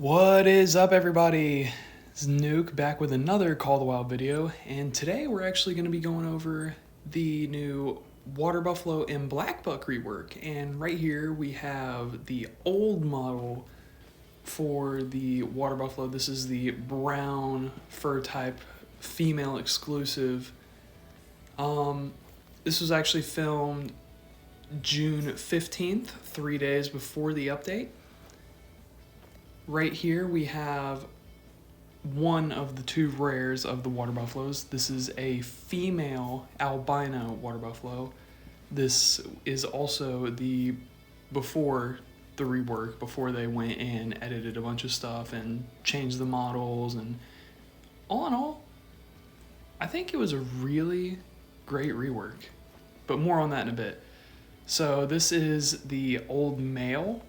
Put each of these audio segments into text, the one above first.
What is up, everybody? It's Nuke back with another Call the Wild video, and today we're actually going to be going over the new water buffalo and blackbuck rework. And right here we have the old model for the water buffalo. This is the brown fur type, female exclusive. This was actually filmed June 15th, 3 days before the update. Right here we have one of the two rares of the water buffaloes. This is a female albino water buffalo. This is also the before the rework, before they went and edited a bunch of stuff and changed the models, and all in all, I think it was a really great rework, but more on that in a bit. So this is the old male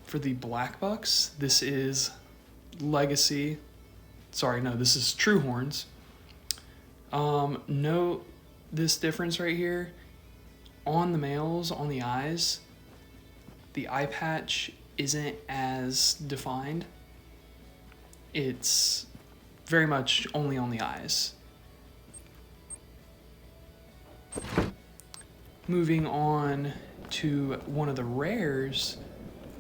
for the blackbucks. This is legacy. Sorry, no, this is true horns. Note this difference right here. On the males, on the eyes, the eye patch isn't as defined. It's very much only on the eyes. Moving on to one of the rares,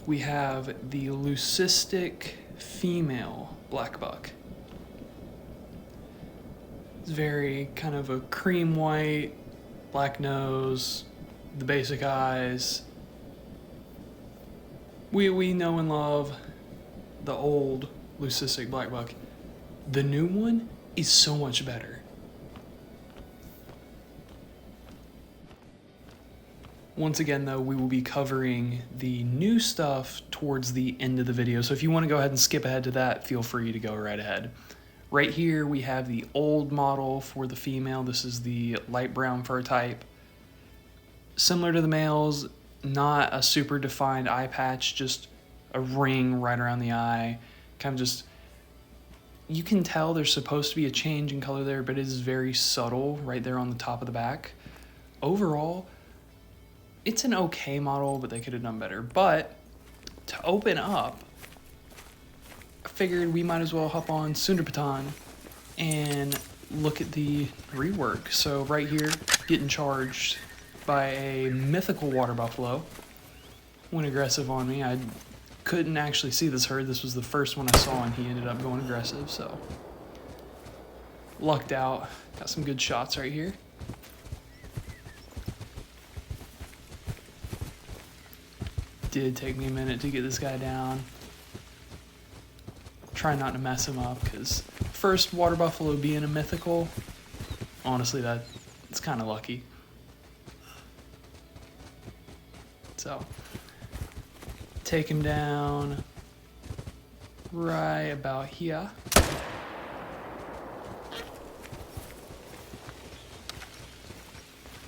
we have the leucistic female blackbuck. It's very kind of a cream white, black nose, the basic eyes. We know and love the old leucistic blackbuck. The new one is so much better. Once again, though, we will be covering the new stuff towards the end of the video, so if you want to go ahead and skip ahead to that, feel free to go right ahead. Right here, we have the old model for the female. This is the light brown fur type. Similar to the males, not a super defined eye patch, just a ring right around the eye. Kind of just, you can tell there's supposed to be a change in color there, but it is very subtle right there on the top of the back. Overall, it's an okay model, but they could have done better. But to open up, I figured we might as well hop on Sundarpatan and look at the rework. So right here, getting charged by a mythical water buffalo. Went aggressive on me. I couldn't actually see this herd. This was the first one I saw, and he ended up going aggressive, so lucked out. Got some good shots right here. Did take me a minute to get this guy down. Try not to mess him up, because first water buffalo being a mythical, honestly, it's kind of lucky. So, take him down right about here.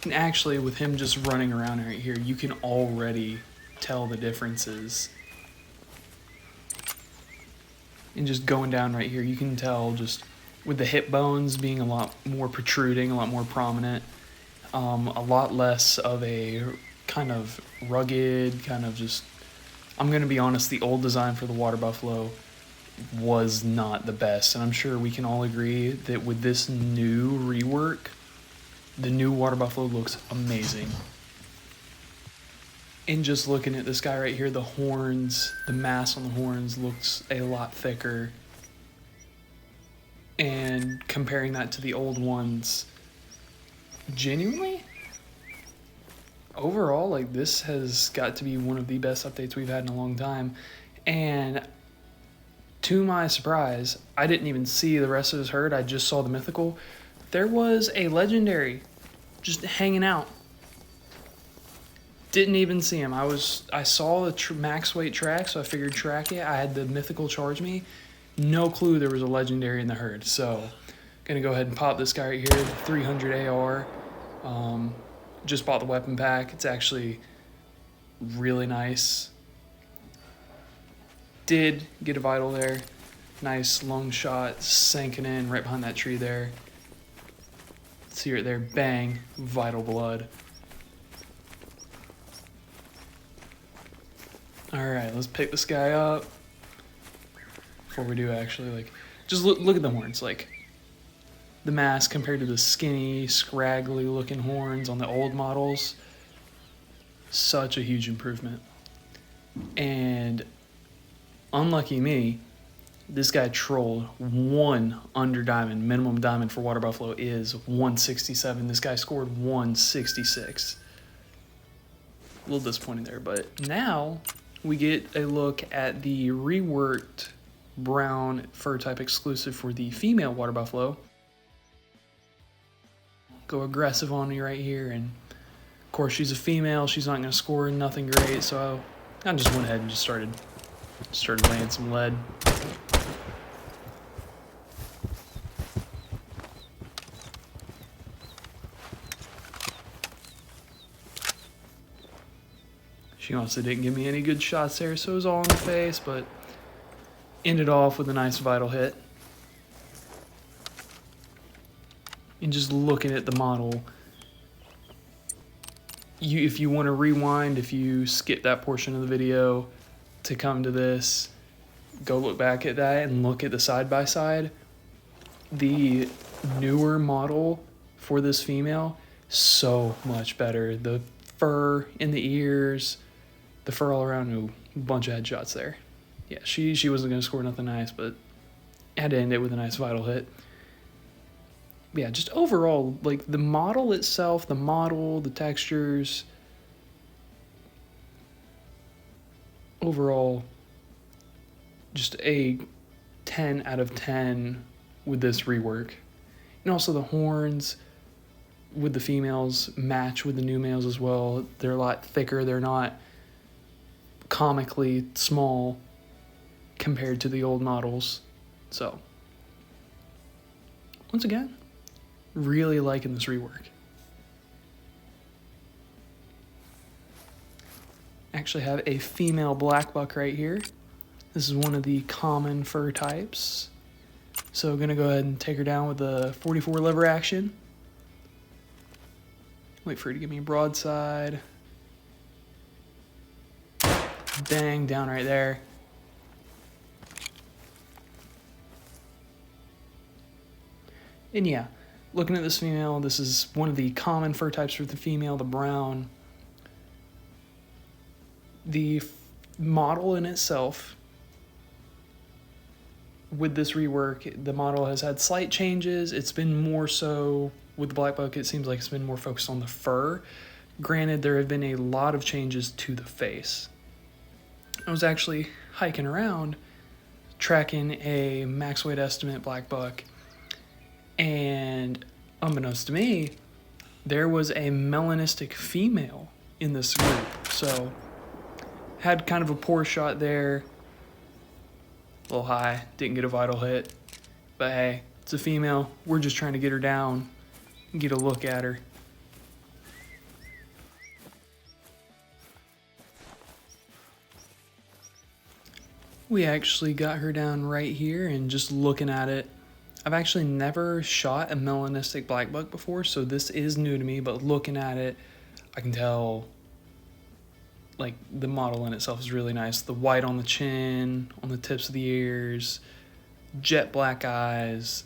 And actually, with him just running around right here, you can already tell the differences. And just going down right here, you can tell just with the hip bones being a lot more protruding, a lot more prominent, a lot less of a kind of rugged, kind of just, I'm going to be honest, the old design for the water buffalo was not the best. And I'm sure we can all agree that with this new rework, the new water buffalo looks amazing. And just looking at this guy right here, the horns, the mass on the horns looks a lot thicker. And comparing that to the old ones, genuinely, overall, like, this has got to be one of the best updates we've had in a long time. And to my surprise, I didn't even see the rest of his herd. I just saw the mythical. There was a legendary just hanging out. Didn't even see him. I saw the max weight track, so I figured track it. I had the mythical charge me. No clue there was a legendary in the herd. So, gonna go ahead and pop this guy right here, the 300 AR. Just bought the weapon pack. It's actually really nice. Did get a vital there. Nice long shot, sinking in right behind that tree there. See right there, bang, vital blood. All right, let's pick this guy up. before we do actually. Like, just look at the horns. Like, the mask compared to the skinny, scraggly looking horns on the old models. Such a huge improvement. And unlucky me, this guy trolled 1 under diamond. Minimum diamond for water buffalo is 167. This guy scored 166. A little disappointing there, but now we get a look at the reworked brown fur type exclusive for the female water buffalo. Go aggressive on me right here, and of course she's a female. She's not going to score nothing great, so I just went ahead and just started laying some lead. She honestly didn't give me any good shots there, so it was all in the face, but ended off with a nice vital hit. And just looking at the model, if you want to rewind, if you skip that portion of the video to come to this, go look back at that and look at the side-by-side. The newer model for this female, so much better. The fur in the ears, the fur all around, ooh, a bunch of headshots there. Yeah, she wasn't going to score nothing nice, but had to end it with a nice vital hit. Yeah, just overall, like the model itself, the textures, overall, just a 10 out of 10 with this rework. And also the horns with the females match with the new males as well. They're a lot thicker. They're not comically small compared to the old models. So, once again, really liking this rework. Actually have a female blackbuck right here. This is one of the common fur types. So gonna go ahead and take her down with the 44 lever action. Wait for her to give me a broadside. Bang, down right there. And yeah, looking at this female, this is one of the common fur types for the female, the brown. The model in itself, with this rework, the model has had slight changes. It's been more so, with the blackbuck, it seems like it's been more focused on the fur. Granted, there have been a lot of changes to the face. I was actually hiking around, tracking a max weight estimate blackbuck, and unbeknownst to me, there was a melanistic female in this group. So, had kind of a poor shot there. A little high, didn't get a vital hit. But hey, it's a female. We're just trying to get her down and get a look at her. We actually got her down right here, and just looking at it, I've actually never shot a melanistic blackbuck before, so this is new to me, but looking at it, I can tell like the model in itself is really nice. The white on the chin, on the tips of the ears, jet black eyes.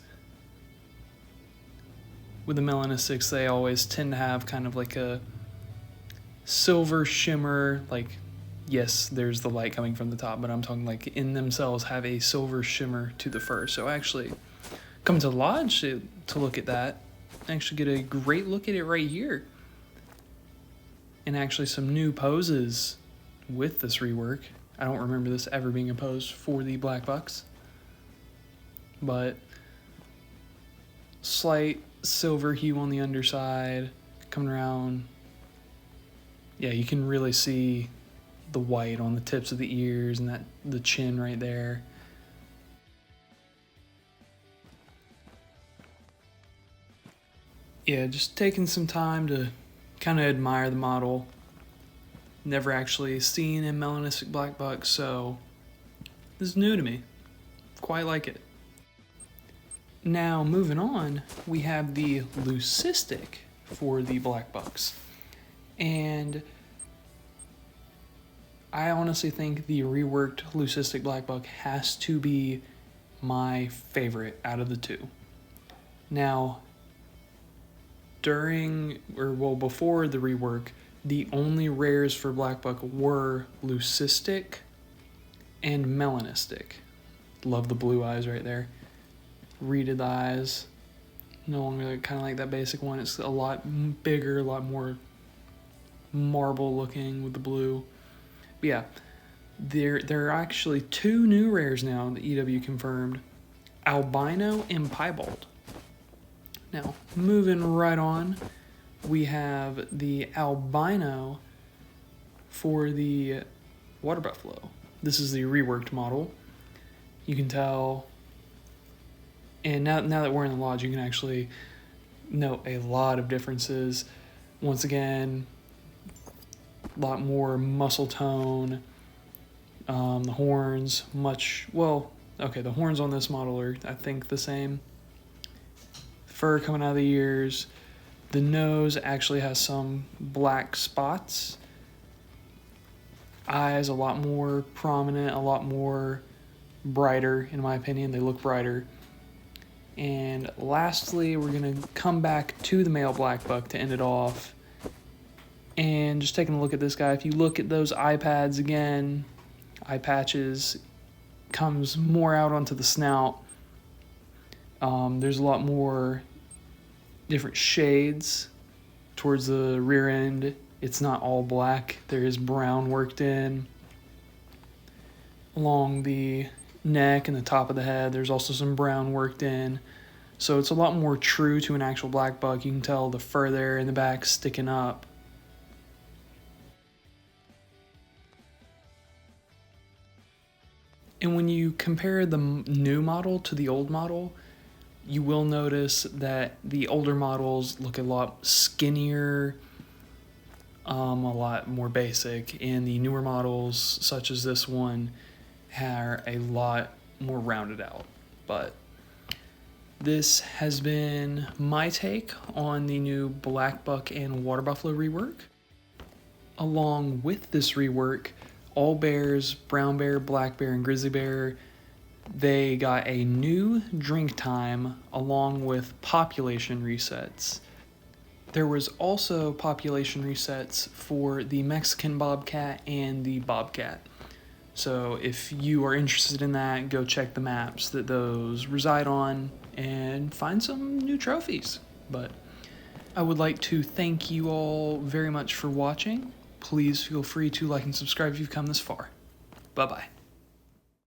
With the melanistics, they always tend to have kind of like a silver shimmer, like, yes, there's the light coming from the top, but I'm talking like in themselves have a silver shimmer to the fur. So actually, come to Lodge to look at that, actually get a great look at it right here. And actually some new poses with this rework. I don't remember this ever being a pose for the blackbucks, but slight silver hue on the underside, coming around. Yeah, you can really see the white on the tips of the ears and the chin right there. Yeah, just taking some time to kind of admire the model. Never actually seen a melanistic blackbuck, so this is new to me. Quite like it. Now, moving on, we have the leucistic for the blackbucks. And I honestly think the reworked leucistic blackbuck has to be my favorite out of the two. Now, before the rework, the only rares for blackbuck were leucistic and melanistic. Love the blue eyes right there. Reeded eyes. No longer kind of like that basic one. It's a lot bigger, a lot more marble looking with the blue. But yeah, there are actually two new rares now that EW confirmed: albino and piebald. Now, moving right on, we have the albino for the water buffalo. This is the reworked model. You can tell, and now that we're in the lodge, you can actually note a lot of differences. Once again, a lot more muscle tone. The horns, the horns on this model are, I think, the same. Fur coming out of the ears. The nose actually has some black spots. Eyes a lot more prominent, a lot more brighter, in my opinion. They look brighter. And lastly, we're going to come back to the male blackbuck to end it off. And just taking a look at this guy, if you look at those eye pads again, eye patches, comes more out onto the snout. There's a lot more different shades towards the rear end. It's not all black. There is brown worked in. Along the neck and the top of the head, there's also some brown worked in. So it's a lot more true to an actual blackbuck. You can tell the fur there in the back sticking up. And when you compare the new model to the old model, you will notice that the older models look a lot skinnier, a lot more basic, and the newer models, such as this one, are a lot more rounded out. But this has been my take on the new blackbuck and water buffalo rework. Along with this rework, all bears, brown bear, black bear, and grizzly bear, they got a new drink time along with population resets. There was also population resets for the Mexican bobcat and the bobcat. So if you are interested in that, go check the maps that those reside on and find some new trophies. But I would like to thank you all very much for watching. Please feel free to like and subscribe if you've come this far. Bye-bye.